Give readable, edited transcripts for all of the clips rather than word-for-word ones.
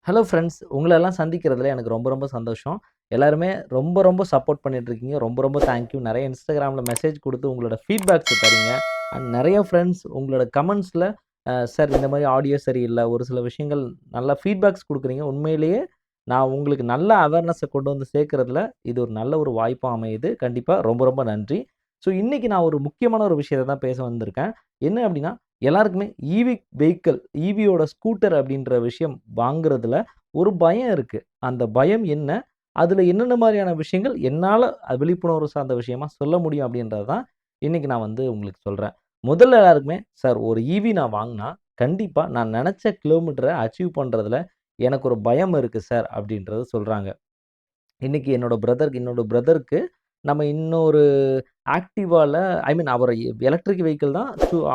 Hello friends. உங்களெல்லாம் சந்திக்கிறதுல எனக்கு ரொம்ப ரொம்ப சந்தோஷம். எல்லாருமே ரொம்ப ரொம்ப சப்போர்ட் பண்ணிட்டுருக்கீங்க. ரொம்ப ரொம்ப தேங்க்யூ. நெறைய Instagramல மெசேஜ் குடுத்து உங்களோட ஃபீட்பேக்ஸ தர்றீங்க. அண்ட் நெறைய ஃப்ரெண்ட்ஸ் உங்களோட கமெண்ட்ஸ்ல சார் இந்த மாரி ஆடியோ சரியில்ல. ஒரு சில விஷயங்கள் நல்ல ஃபீட்பேக்ஸ் குடுக்குறீங்க. உண்மையிலேயே நான் உங்களுக்கு நல்ல அவேர்னஸ கொண்டு வந்து சேர்க்கிறதுல இது ஒரு நல்ல ஒரு வாய்ப்பா அமையுது. கண்டிப்பா ரொம்ப ரொம்ப நன்றி. ஸோ இன்னைக்கு நான் ஒரு முக்கியமான ஒரு விஷயத்த தான் பேச வந்திருக்கேன். என்ன அப்டின்னா, எல்லாருக்குமே ஈவி வெஹிக்கிள், ஈவியோட ஸ்கூட்டர் அப்படின்ற விஷயம் வாங்குறதுல ஒரு பயம் இருக்கு. அந்த பயம் என்ன? அதுல என்னென்ன மாரியான விஷயங்கள் என்னால விழிப்புணர்வு சார்ந்த விஷயமா சொல்ல முடியும் அப்படின்றது தான் இன்னைக்கு நான் வந்து உங்களுக்கு சொல்றேன். முதல்ல எல்லாருக்குமே, சார் ஒரு ஈவி நான் வாங்குனா, கண்டிப்பா நான் நெனச்ச கிலோமீட்டர அச்சீவ் பண்றதுல எனக்கு ஒரு பயம் இருக்கு சார் அப்படின்றத சொல்றாங்க. இன்னைக்கு என்னோட பிரதருக்கு நம்ம இன்னொரு ஆக்டிவால ஐ மீன் அவரு எலக்ட்ரிக் வெஹிக்கிள் தான்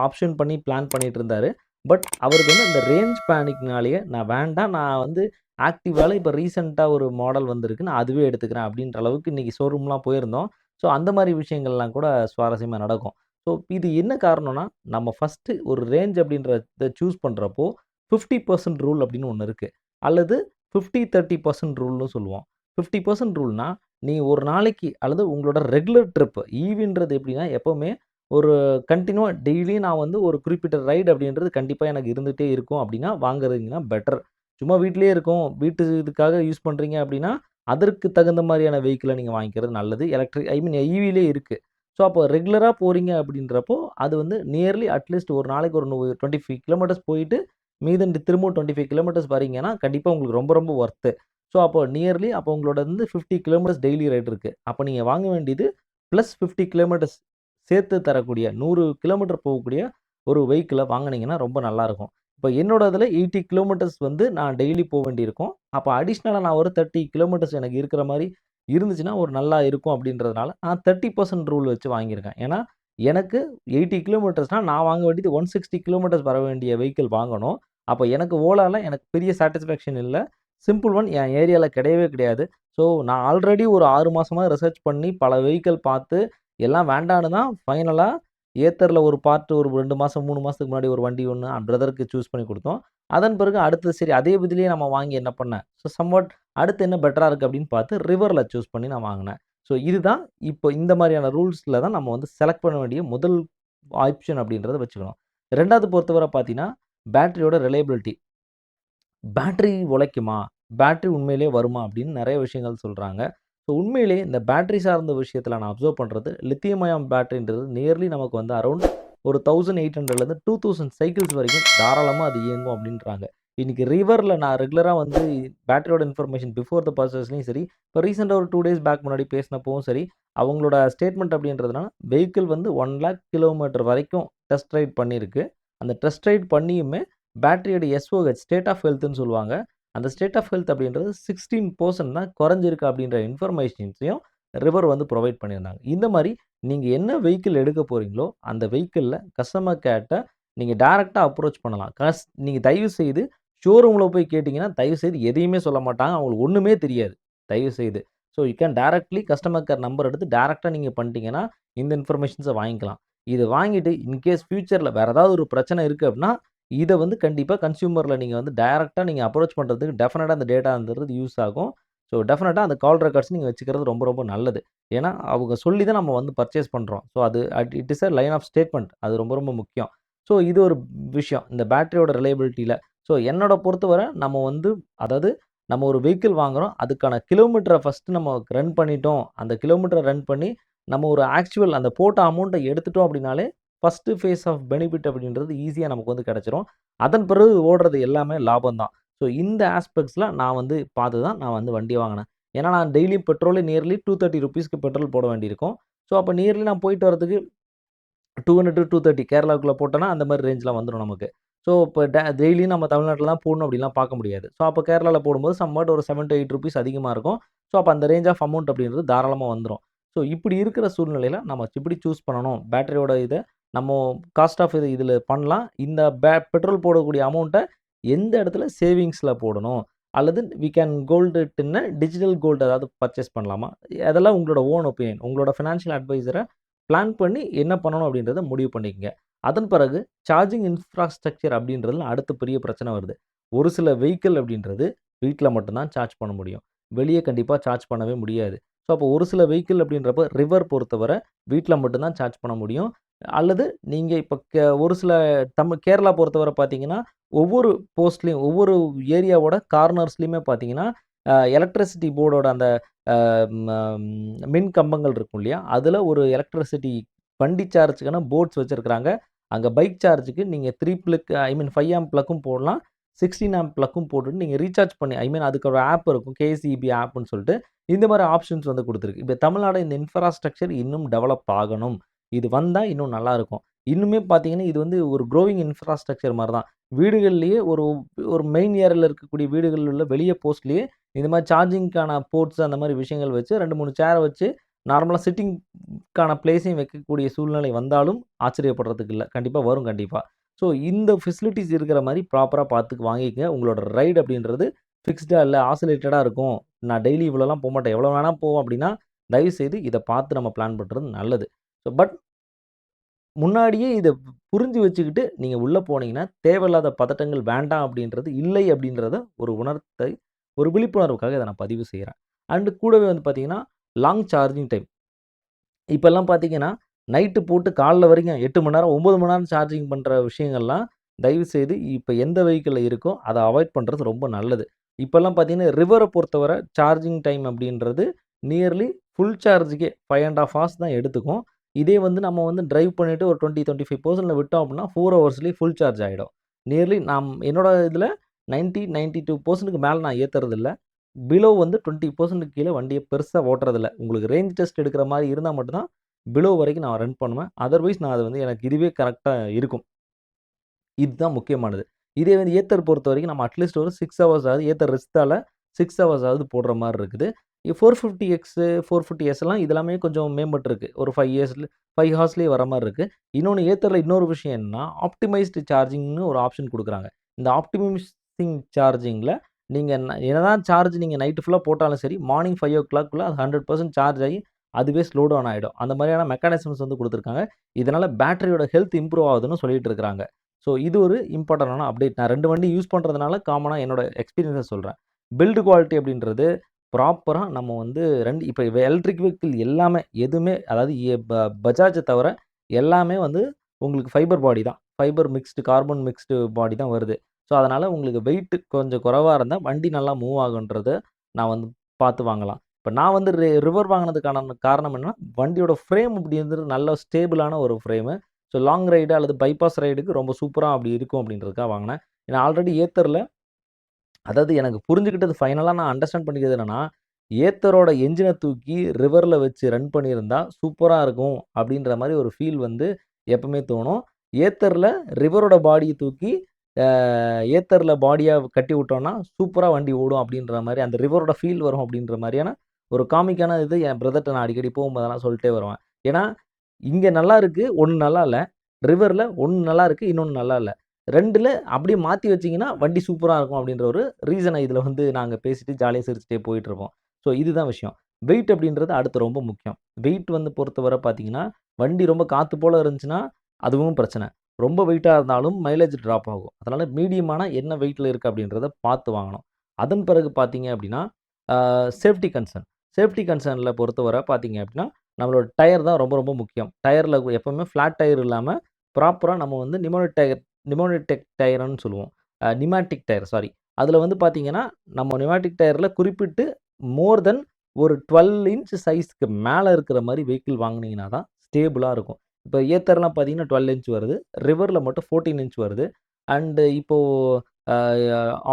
ஆப்ஷன் பண்ணி பிளான் பண்ணிட்டு இருந்தாரு. பட் அவருக்கு வந்து அந்த ரேஞ்ச் பேனிக்னாலேயே நான் வேண்டாம். நான் வந்து ஆக்டிவால இப்ப ரீசென்ட்டா ஒரு மாடல் வந்திருக்கு. நான் அதுவே எடுத்துக்கிறேன் அப்படின்ற அளவுக்கு இன்னைக்கு ஷோரூம்லாம் போயிருந்தோம். ஸோ அந்த மாரி விஷயங்கள்லாம் கூட சுவாரஸ்யமா நடக்கும். ஸோ இது என்ன காரணம்னா, நம்ம ஃபர்ஸ்ட்டு ஒரு ரேஞ்ச் அப்படின்றத சூஸ் பண்றப்போ 50% ரூல் அப்படின்னு ஒண்ணு இருக்கு. அல்லது 50, 30% ரூல்னு சொல்லுவோம். 50% ரூல்னா, நீ ஒரு நாளைக்கு அல்லது உங்களோட ரெகுலர் ட்ரிப் ஈவ்ன்றது எப்படின்னா, எப்பவுமே ஒரு கன்டின்யூவா டெய்லியும் நான் வந்து ஒரு குறிப்பிட்ட ரைடு அப்படின்றது கண்டிப்பா எனக்கு இருந்துட்டே இருக்கும் அப்படின்னா, வாங்குறீங்கன்னா பெட்டர். சும்மா வீட்லயே இருக்கோம், வீட்டு இதுக்காக யூஸ் பண்றீங்க அப்படின்னா, அதற்கு தகுந்த மாரியான வெஹிக்கிள நீங்க வாங்கிக்கிறது நல்லது. எலக்ட்ரிக் ஐ மீன் ஈவிலயே இருக்கு. ஸோ, அப்போ ரெகுலரா போறீங்க அப்படின்றப்போ, அது வந்து நியர்லி அட்லீஸ்ட் ஒரு நாளைக்கு ஒரு 25 கிலோமீட்டர்ஸ் போயிட்டு, மீதம் திரும்பவும் 25 கிலோமீட்டர்ஸ் வரீங்கன்னா, கண்டிப்பா உங்களுக்கு ரொம்ப ரொம்ப வொர்த்து. ஸோ, அப்போ நியர்லி அப்போ உங்களோட வந்து 50 கிலோமீட்டர்ஸ் டெய்லி ரைட் இருக்கு. அப்ப நீங்க வாங்க வேண்டியது பிளஸ் 50 கிலோமீட்டர்ஸ் சேர்த்து தரக்கூடிய 100 கிலோமீட்டர் போகக்கூடிய ஒரு வெஹிக்கிள வாங்குனீங்கன்னா ரொம்ப நல்லாருக்கும். இப்ப என்னோட இதுல 80 கிலோமீட்டர்ஸ் வந்து நான் டெய்லி வேண்டியிருக்கும். அப்ப அடிஷனலா நான் ஒரு 30 கிலோமீட்டர்ஸ் எனக்கு இருக்கிற மாரி இருந்துச்சுன்னா, ஒரு நல்லா இருக்கும் அப்படின்றதுனால, நான் 30% ரூல் வச்சு வாங்கியிருக்கேன். ஏன்னா, எனக்கு 80 கிலோமீட்டர்ஸ்னா நான் வாங்க வேண்டியது 160 கிலோமீட்டர்ஸ் வர வேண்டிய வெஹிக்கிள் வாங்கணும். அப்ப எனக்கு ஓலால எனக்கு பெரிய சாட்டிஸ்ஃபேக்ஷன் இல்ல. சிம்பிள் ஒன் என் ஏரியால கிடையவே கிடையாது. ஸோ, நான் ஆல்ரெடி ஒரு 6 மாசமா ரிசர்ச் பண்ணி பல வெஹிக்கிள் பார்த்து, எல்லாம் வேண்டான்னு தான் ஃபைனலா ஏத்தர்ல ஒரு பார்ட் ஒரு 2 மாசம், 3 மாசத்துக்கு முன்னாடி ஒரு வண்டி ஒண்ணு பிரதருக்கு சூஸ் பண்ணி குடுத்தோம். அதன் பிறகு அடுத்தது சரி அதே இதுலயே நம்ம வாங்கி என்ன பண்ணேன், ஸோ சம்வாட் அடுத்து என்ன பெட்டரா இருக்கு அப்படின்னு பார்த்து ரிவர்ல சூஸ் பண்ணி நான் வாங்குனேன். ஸோ இதுதான் இப்போ இந்த மாரியான ரூல்ஸ்ல தான் நம்ம வந்து செலக்ட் பண்ண வேண்டிய முதல் ஆப்ஷன் அப்படின்றத வச்சுக்கணும். 2வது பொறுத்தவரை பார்த்தீங்கன்னா, பேட்டரியோட ரிலையபிலிட்டி. பேட்டரி உழைக்குமா? பேட்டரி உண்மையிலேயே வருமா? அப்படின்னு நெறைய விஷயங்கள் சொல்றாங்க. ஸோ உண்மையிலேயே இந்த பேட்டரி சார்ந்த விஷயத்தில நான் அப்சர்வ் பண்றது, லித்தியம் அயான் பேட்டரின்றது நியர்லி நமக்கு வந்து அரவுண்ட் ஒரு 1800லேருந்து 2000 சைக்கிள்ஸ் வரைக்கும் தாராளமா அது இயங்கும் அப்படின்றாங்க. இன்னைக்கு ரிவர்ல நான் ரெகுலரா வந்து பேட்டரியோட இன்ஃபர்மேஷன் பிஃபோர் த பர்ச்சேஸ்லயும் சரி, இப்போ ரீசென்ட்டா ஒரு 2 டேஸ் பேக் முன்னாடி பேசினப்பவும் சரி, அவங்களோட ஸ்டேட்மெண்ட் அப்படின்றதுனா, வெஹிக்கிள் வந்து 1,00,000 கிலோமீட்டர் வரைக்கும் டெஸ்ட் ரைட் பண்ணியிருக்கு. அந்த டெஸ்ட் ரைட் பண்ணியுமே பேட்டரியோட எஸ்ஓஹெச் ஸ்டேட் ஆஃப் ஹெல்த்ன்னு சொல்லுவாங்க. அந்த ஸ்டேட் ஆஃப் ஹெல்த் அப்படின்றது 16% தான் குறைஞ்சிருக்கு அப்படின்ற இன்ஃபர்மேஷன்ஸையும் ரிவர் வந்து புரொவைட் பண்ணியிருந்தாங்க. இந்த மாரி நீங்க என்ன வெஹிக்கிள் எடுக்க போறீங்களோ, அந்த வெஹிக்கிள்ல கஸ்டமர் கேர்ட்ட நீங்க டைரக்ட்டா அப்ரோச் பண்ணலாம். நீங்க தயவு செய்து ஷோரூம்ல போய் கேட்டீங்கன்னா, தயவு செய்து எதையுமே சொல்ல மாட்டாங்க. அவங்களுக்கு ஒண்ணுமே தெரியாது. தயவு செய்து. So you can directly customer care number எடுத்து டைரக்ட்டா நீங்க பண்ணிட்டீங்கன்னா, இந்த இன்ஃபர்மேஷன்ஸ வாங்கிக்கலாம். இத வாங்கிட்டு இன்கேஸ் ஃபியூச்சர்ல வேற ஏதாவது ஒரு பிரச்சனை இருக்கு அப்படின்னா, இத வந்து கண்டிப்பா கன்சியூமர்ல நீங்க வந்து டைரக்ட்டா நீங்க அப்ரோச் பண்றதுக்கு டெஃபினட்டா அந்த டேட்டான்றது யூஸ் ஆகும். ஸோ டெஃபினட்டா அந்த கால் ரெக்கார்ட்ஸ் நீங்க வச்சுக்கிறது ரொம்ப ரொம்ப நல்லது. ஏன்னா, அவங்க சொல்லி தான் நம்ம வந்து பர்ச்சேஸ் பண்றோம். ஸோ அது it is a line of statement. அது ரொம்ப ரொம்ப முக்கியம். ஸோ இது ஒரு விஷயம். இந்த பேட்டரியோட ரிலையபிலிட்டில. ஸோ என்னோட பொறுத்தவர நம்ம வந்து அதாவது நம்ம ஒரு வெஹிக்கிள் வாங்குறோம். அதுக்கான கிலோமீட்டர ஃபர்ஸ்ட்டு நம்ம ரன் பண்ணிட்டோம். அந்த கிலோமீட்டர ரன் பண்ணி நம்ம ஒரு ஆக்சுவல் அந்த போட்ட அமௌண்ட்ட எடுத்துட்டோம் அப்படின்னாலே, ஃபர்ஸ்ட்டு ஃபேஸ் ஆஃப் பெனிஃபிட் அப்படின்றது ஈஸியா நமக்கு வந்து கிடைச்சிரும். அதன் பிறகு ஓடுறது எல்லாமே லாபம் தான். ஸோ இந்த ஆஸ்பெக்ட்ஸ்ல நான் வந்து பார்த்து தான் நான் வந்து வண்டி வாங்குனேன். ஏன்னா நான் டெய்லியும் பெட்ரோலே நியர்லி ₹230க்கு பெட்ரோல் போட வேண்டியிருக்கும். ஸோ அப்ப நியர்லி நான் போயிட்டு வரதுக்கு 200 டூ 230 கேரளாவுக்குள்ள போட்டோம்னா, அந்த மாரி ரேஞ்ச்ல வந்துரும் நமக்கு. ஸோ இப்ப டெய்லியும் நம்ம தமிழ்நாட்ல தான் போடணும் அப்படின்லாம் பார்க்க முடியாது. ஸோ அப்ப கேரளால போடும்போது சம்வாட் ஒரு ₹7-8 அதிகமா இருக்கும். ஸோ அப்ப அந்த ரேஞ்ச் ஆஃப் அமௌண்ட் அப்படின்றது தாராளமா வந்துரும். ஸோ இப்படி இருக்கிற சூழ்நிலையில நம்ம எப்படி சூஸ் பண்ணணும்? பேட்டரியோட இத நம்ம காஸ்ட் ஆஃப் இது இதுல பண்ணலாம். இந்த பெட்ரோல் போடக்கூடிய அமௌண்ட்ட எந்த இடத்துல சேவிங்ஸ்ல போடணும்? அல்லது we can gold it in a digital gold அதாவது பர்ச்சேஸ் பண்ணலாமா? அதெல்லாம் உங்களோட ஓன் ஒப்பீனியன். உங்களோட ஃபினான்ஷியல் அட்வைசர பிளான் பண்ணி என்ன பண்ணணும் அப்படின்றத முடிவு பண்ணிக்கங்க. அதன் பிறகு சார்ஜிங் இன்ஃப்ராஸ்ட்ரக்சர் அப்படின்றதுல அடுத்த பெரிய பிரச்சனை வருது. ஒரு சில வெஹிக்கிள் அப்படின்றது வீட்ல மட்டும் தான் சார்ஜ் பண்ண முடியும். வெளிய கண்டிப்பா சார்ஜ் பண்ணவே முடியாது. ஸோ, அப்போ ஒரு சில வெஹிக்கிள் அப்படின்றப்ப ரிவர் பொறுத்தவரை வீட்ல மட்டும் தான் சார்ஜ் பண்ண முடியும். அல்லது நீங்க இப்ப ஒரு சில கேரளா பொறுத்தவரை பார்த்தீங்கன்னா, ஒவ்வொரு போஸ்ட்லயும் ஒவ்வொரு ஏரியாவோட கார்னர்ஸ்லயுமே பார்த்தீங்கன்னா, எலக்ட்ரிசிட்டி போர்டோட அந்த அ ம மின் கம்பங்கள் இருக்கும் இல்லையா? அதுல ஒரு எலக்ட்ரிசிட்டி வண்டி சார்ஜ்க்கான போர்ட்ஸ் வச்சிருக்காங்க. அங்க பைக் சார்ஜ்க்கு நீங்க 3 பிளக் ஐ மீன் 5 ஆம்ப் பிளக்கும் போடலாம். 16 ஆம்ப் பிளக்கும் போட்டுட்டு நீங்க ரீசார்ஜ் பண்ணி ஐ மீன் அதுக்கு ஒரு ஆப் இருக்கும். கேசிபி ஆப்ன்னு சொல்லிட்டு இந்த மாரி ஆப்ஷன்ஸ் வந்து குடுத்துருக்கு. இப்ப தமிழ்நாடு இந்த இன்ஃப்ராஸ்ட்ரக்சர் இன்னும் டெவலப் ஆகணும். இது வந்தா இன்னும் நல்லாருக்கும். இன்னுமே பார்த்தீங்கன்னா, இது வந்து ஒரு க்ரோவிங் இன்ஃப்ராஸ்ட்ரக்சர் மாரி தான். வீடுகள்லயே ஒரு ஒரு மெயின் ஏரியால இருக்கக்கூடிய வீடுகள்ல உள்ள வெளிய போஸ்ட்லயே இந்த மாரி சார்ஜிங்க்கான போர்ட்ஸ் அந்த மாரி விஷயங்கள் வச்சு 2, 3 சேர வச்சு நார்மலா சிட்டிங்க்கான பிளேஸையும் வைக்கக்கூடிய சூழ்நிலை வந்தாலும் ஆச்சரியப்படுறதுக்கு இல்ல. கண்டிப்பா வரும் கண்டிப்பா. ஸோ இந்த ஃபெசிலிட்டீஸ் இருக்கிற மாரி ப்ராப்பரா பார்த்து வாங்கிக்கங்க. உங்களோட ரைட் அப்படின்றது ஃபிக்ஸ்டா இல்ல ஆசிலேட்டடா இருக்கும். நான் டெய்லி இவ்வளோலாம் போமாட்டேன். எவ்வளோ வேணா போவேன் அப்படின்னா, தயவுசெய்து இத பார்த்து நம்ம பிளான் பண்றது நல்லது. ஸோ பட் முன்னாடியே இத புரிஞ்சு வச்சுக்கிட்டு நீங்க உள்ள போனீங்கன்னா, தேவையில்லாத பதட்டங்கள் வேண்டாம் அப்படின்றது இல்லை அப்படின்றத ஒரு ஒரு விழிப்புணர்வுக்காக இத நான் பதிவு செய்றேன். அண்ட் கூடவே வந்து பார்த்தீங்கன்னா, லாங் சார்ஜிங் டைம். இப்பல்லாம் பார்த்தீங்கன்னா, நைட்டு போட்டு காலைல வரைக்கும் 8 மணி நேரம், 9 மணி நேரம் சார்ஜிங் பண்ற விஷயங்கள்லாம் தயவுசெய்து இப்ப எந்த வெஹிக்கிள்ல இருக்கோ, அத அவாய்ட் பண்றது ரொம்ப நல்லது. இப்பல்லாம் பார்த்தீங்கன்னா, ரிவர பொறுத்தவர சார்ஜிங் டைம் அப்படின்றது நியர்லி ஃபுல் சார்ஜ்க்கே 5 1/2 ஹார்ஸ் தான் எடுத்துக்கும். இதே வந்து நம்ம வந்து டிரைவ் பண்ணிட்டு ஒரு 20, 25% விட்டோம் அப்படின்னா, 4 ஹவர்ஸ்லயே ஃபுல் சார்ஜ் ஆயிடும். நியர்லி என்னோட இதுல 90, 92%க்கு மேல நான் ஏத்துறதில்ல. பிலோ வந்து 20% கீழ வண்டிய பெருசா ஓட்டுறதில்ல. உங்களுக்கு ரேஞ்ச் டெஸ்ட் எடுக்கிற மாரி இருந்தா மட்டும் தான், பிலோ வரைக்கும் நான் ரன் பண்ணுவேன். அதர்வைஸ் நான் அது வந்து எனக்கு இதுவே கரெக்ட்டா இருக்கும். இதுதான் முக்கியமானது. இதே வந்து ஏத்தர் பொறுத்தவரைக்கும் நம்ம அட்லீஸ்ட் ஒரு 6 ஹவர்ஸ் ஆவது ஏத்தர் ரிஸ்தால 6 ஹவர்ஸ் ஆவது போடுற மாரி இருக்குது. 450X, 450Sலாம் இது எல்லாமே கொஞ்சம் மேம்பட்டுருக்கு. ஒரு 5 ஹார்ஸ்லயே வர மாரி இருக்கு. இன்னொன்னு ஏத்தர்ல இன்னொரு விஷயம் என்னன்னா, ஆப்டிமைஸ்டு சார்ஜிங்ன்னு ஒரு ஆப்ஷன் குடுக்குறாங்க. இந்த ஆப்டிமிசிங் சார்ஜிங்ல நீங்க என்னதான் சார்ஜ் நீங்க நைட் ஃபுல்லா போட்டாலும் சரி, மார்னிங் 5:00க்குள்ள அது 100% சார்ஜ் ஆகி அதுவே ஸ்லோ டவுன் ஆயிடும். அந்த மாரியான மெக்கானிசம்ஸ் வந்து குடுத்துருக்காங்க. இதனால பேட்டரியோட ஹெல்த் இம்ப்ரூவ் ஆகுதுன்னு சொல்லிட்டு இருக்கிறாங்க. ஸோ இது ஒரு இம்பார்ட்டன்டான அப்டேட். நான் 2 வண்டி யூஸ் பண்றதுனால காமனா என்னோட எக்ஸ்பீரியன்ஸ சொல்றேன். பில்ட் குவாலிட்டி அப்படின்றது ப்ராப்பரா நம்ம வந்து 2 இப்ப எலக்ட்ரிக் வெஹிக்கிள் எல்லாமே எதுவுமே அதாவது பஜாஜ தவிர எல்லாமே வந்து உங்களுக்கு ஃபைபர் பாடி தான். ஃபைபர் மிக்ஸ்டு கார்பன் மிக்ஸ்டு பாடி தான் வருது. ஸோ அதனால உங்களுக்கு வெயிட் கொஞ்சம் குறைவா இருந்தா வண்டி நல்லா மூவ் ஆகுன்றத நான் வந்து பார்த்து வாங்கலாம். இப்ப நான் வந்து ரிவர் வாங்குனதுக்கான காரணம் என்னன்னா, வண்டியோட ஃப்ரேம் அப்படின்றது நல்ல ஸ்டேபிளான ஒரு ஃப்ரேமு. ஸோ லாங் ரைடு அல்லது பைபாஸ் ரைடுக்கு ரொம்ப சூப்பரா அப்படி இருக்கும் அப்படின்றதுக்காக வாங்குனேன். ஏன்னா ஆல்ரெடி ஏத்தர்ல அதாவது எனக்கு புரிஞ்சுக்கிட்டது ஃபைனலா நான் அண்டர்ஸ்டாண்ட் பண்ணிக்கிறது என்னன்னா, ஏத்தரோட என்ஜின தூக்கி ரிவர்ல வச்சு ரன் பண்ணியிருந்தா சூப்பரா இருக்கும் அப்படின்ற மாரி ஒரு ஃபீல் வந்து எப்பவுமே தோணும். ஏத்தர்ல ரிவரோட பாடிய தூக்கி அ ஏத்தர்ல பாடியா கட்டி விட்டோம்னா, சூப்பரா வண்டி ஓடும் அப்படின்ற மாரி அந்த ரிவரோட ஃபீல் வரும் அப்படின்ற மாரியான ஒரு காமிக்கான இது என் பிரதர்ட்ட நான் அடிக்கடி போகும்போதெல்லாம் சொல்ட்டே வருவேன். ஏன்னா, இங்க நல்லா இருக்கு, ஒண்ணு நல்லா இல்ல. ரிவர்ல ஒண்ணு நல்லா இருக்கு, இன்னொன்னு நல்லா இல்ல. 2ல அப்படியே மாத்தி வச்சீங்கன்னா, வண்டி சூப்பரா இருக்கும் அப்படின்ற ஒரு ரீசன இதுல வந்து நாங்க பேசிட்டு ஜாலியா சிரிச்சுட்டே போயிட்டுருப்போம். ஸோ இதுதான் விஷயம். வெயிட் அப்படின்றது அடுத்து ரொம்ப முக்கியம். வெயிட் வந்து பொறுத்தவரை பார்த்தீங்கன்னா, வண்டி ரொம்ப காத்து போல இருந்துச்சுன்னா, அதுவும் பிரச்சனை. ரொம்ப வெயிட்டா இருந்தாலும் மைலேஜ் ட்ராப் ஆகும். அதனால மீடியமான என்ன வெயிட்ல இருக்கு அப்படின்றத பார்த்து வாங்கணும். அதன் பிறகு பார்த்தீங்க அப்படின்னா, ஆ சேஃப்டி கன்சர்ன். சேஃப்டி கன்சர்ன்ல பொறுத்தவரை பார்த்தீங்க அப்படின்னா, நம்மளோட டயர் தான் ரொம்ப ரொம்ப முக்கியம். டயர்ல எப்பவுமே ஃப்ளாட் டயர் இல்லாம, ப்ராப்பரா நம்ம வந்து நிமோனிடெக் டயர்ன்னு சொல்லுவோம். நிமாட்டிக் டயர் சாரி. அதில வந்து பார்த்தீங்கன்னா, நம்ம நிமாட்டிக் டயர்ல குறிப்பிட்டு மோர் தென் ஒரு 12 இன்ச் சைஸ்க்கு மேல இருக்கிற மாரி வெஹிக்கிள் வாங்குனீங்கன்னா தான் ஸ்டேபிளா இருக்கும். இப்ப ஏத்தர்லாம் பார்த்தீங்கன்னா 12 இன்ச் வருது. ரிவர்ல மட்டும் 14 இன்ச் வருது. அண்ட் இப்போ அ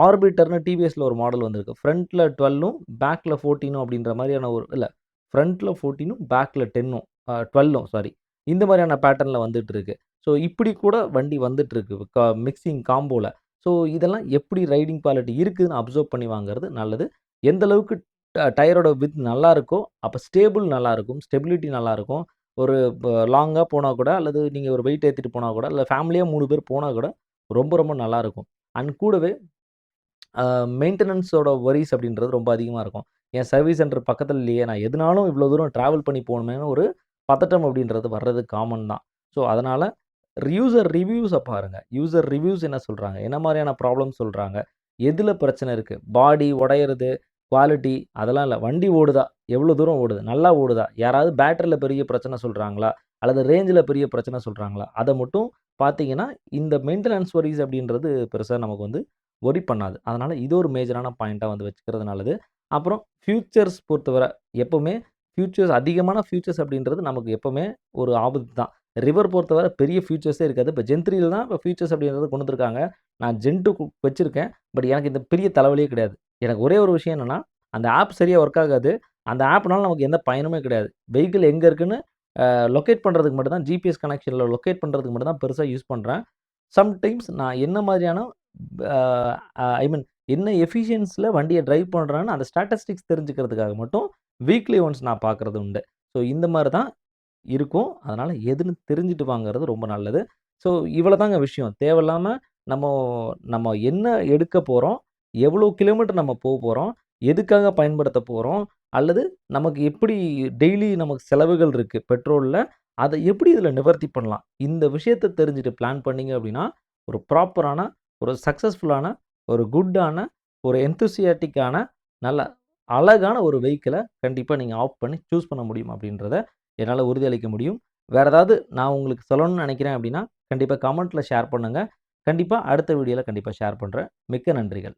ஆர்பிட்டர்ன்னு டிவிஎஸ்ல ஒரு மாடல் வந்திருக்கு. ஃப்ரண்ட்ல 12ம் பேக்ல 14ம் அப்படின்ற மாரியான ஒரு இல்ல ஃப்ரண்ட்ல 14ம் பேக்ல 10ம் 12ம் சாரி. இந்த மாரியான பேட்டர்ன்ல வந்துட்டு இருக்கு. ஸோ இப்படி கூட வண்டி வந்துட்டுருக்கு. மிக்ஸிங் காம்போல. ஸோ இதெல்லாம் எப்படி ரைடிங் குவாலிட்டி இருக்குதுன்னு அப்சர்வ் பண்ணி வாங்குறது நல்லது. எந்த அளவுக்கு டயரோட விட்த் நல்லா இருக்கோ, அப்ப ஸ்டேபிள் நல்லாருக்கும். ஸ்டெபிலிட்டி நல்லாருக்கும். ஒரு லாங்கா போனா கூட, அல்லது நீங்க ஒரு வெயிட் ஏத்திட்டு போனா கூட, இல்ல ஃபேமிலியா 3 பேர் போனா கூட, ரொம்ப ரொம்ப நல்லாருக்கும். அண்ட் கூடவே அ மெயின்டனன்ஸோட வொரீஸ் அப்படின்றது ரொம்ப அதிகமா இருக்கும். என் சர்வீஸ் சென்டர் பக்கத்துல இல்லையே, நான் எதுனாலும் இவ்வளோ தூரம் டிராவல் பண்ணி போணுமேன்னு ஒரு பதட்டம் அப்படின்றது வர்றது காமன் தான். ஸோ அதனால யூசர் ரிவ்யூஸ பாருங்க. யூசர் ரிவ்யூஸ் என்ன சொல்றாங்க? என்ன மாரியான ப்ராப்ளம் சொல்றாங்க? எதில பிரச்சனை இருக்கு? பாடி உடையறது, குவாலிட்டி அதெல்லாம் இல்ல. வண்டி ஓடுதா? எவ்வளோ தூரம் ஓடுது? நல்லா ஓடுதா? யாராவது பேட்டரில பெரிய பிரச்சனை சொல்றாங்களா? அல்லது ரேஞ்சுல பெரிய பிரச்சனை சொல்றாங்களா? அத மட்டும் பார்த்தீங்கன்னா, இந்த மெயின்டனன்ஸ் வொரீஸ் அப்படின்றது பெருசா நமக்கு வந்து வொரி பண்ணாது. அதனால இது ஒரு மேஜரான பாயிண்ட்டா வந்து வச்சுக்கிறது நல்லது. அப்புறம் ஃபியூச்சர்ஸ் பொறுத்தவர எப்பவுமே அதிகமான ஃபியூச்சர்ஸ் அப்படின்றது நமக்கு எப்பவுமே ஒரு ஆபத்து தான். ரிவர் பொறுத்தவர பெரிய ஃபியூச்சர்ஸே இருக்காது. இப்ப ஜென் 3ல தான் இப்ப ஃபியூச்சர்ஸ் அப்படின்றத கொண்டு வந்திருக்காங்க. நான் ஜென் 2 வச்சிருக்கேன். பட் எனக்கு இந்த பெரிய தலைவலியே கிடையாது. எனக்கு ஒரே ஒரு விஷயம் என்னன்னா, அந்த ஆப் சரியா ஒர்க் ஆகாது. அந்த ஆப்னால நமக்கு எந்த பயனுமே கிடையாது. வெஹிக்கிள் எங்க இருக்குன்னு லொகேட் பண்றதுக்கு மட்டும் தான் ஜிபிஎஸ் கனெக்ஷன்ல லொகேட் பண்றதுக்கு மட்டும் தான் பெருசா யூஸ் பண்றேன். சம்டைம்ஸ் நான் என்ன மாதிரியான அ ஐ மீன் என்ன எஃபிஷியன்ஸில வண்டிய டிரைவ் பண்றேன்னு அந்த ஸ்டாட்டிஸ்டிக்ஸ் தெரிஞ்சுக்கிறதுக்காக மட்டும் வீக்லி ஒன்ஸ் நான் பார்க்குறது உண்டு. ஸோ இந்த மாரி தான் இருக்கும். அதனால எதுன்னு தெரிஞ்சுட்டு வாங்குறது ரொம்ப நல்லது. ஸோ இவ்வளதாங்க விஷயம். தேவையில்லாம நம்ம நம்ம என்ன எடுக்க போறோம்? எவ்வளோ கிலோமீட்டர் நம்ம போறோம்? எதுக்காக பயன்படுத்த போறோம்? அல்லது நமக்கு எப்படி டெய்லி நமக்கு செலவுகள் இருக்கு பெட்ரோல்ல. அத எப்படி இதில நிவர்த்தி பண்ணலாம்? இந்த விஷயத்த தெரிஞ்சுட்டு பிளான் பண்ணீங்க அப்படின்னா, ஒரு ப்ராப்பரான, ஒரு சக்சஸ்ஃபுல்லான, ஒரு குட்டான, ஒரு எந்தூசியாட்டிக்கான, நல்ல அழகான ஒரு வெஹிக்கிள கண்டிப்பா நீங்க ஆப்ட் பண்ணி சூஸ் பண்ண முடியும் அப்படின்றத என்னால உறுதியளிக்க முடியும். வேற ஏதாவது நான் உங்களுக்கு சொல்லணும்னு நினைக்கிறேன் அப்படின்னா, கண்டிப்பா கமெண்ட்ல ஷேர் பண்ணுங்க. கண்டிப்பா அடுத்த வீடியோல கண்டிப்பா ஷேர் பண்றேன். மிக்க நன்றிகள்.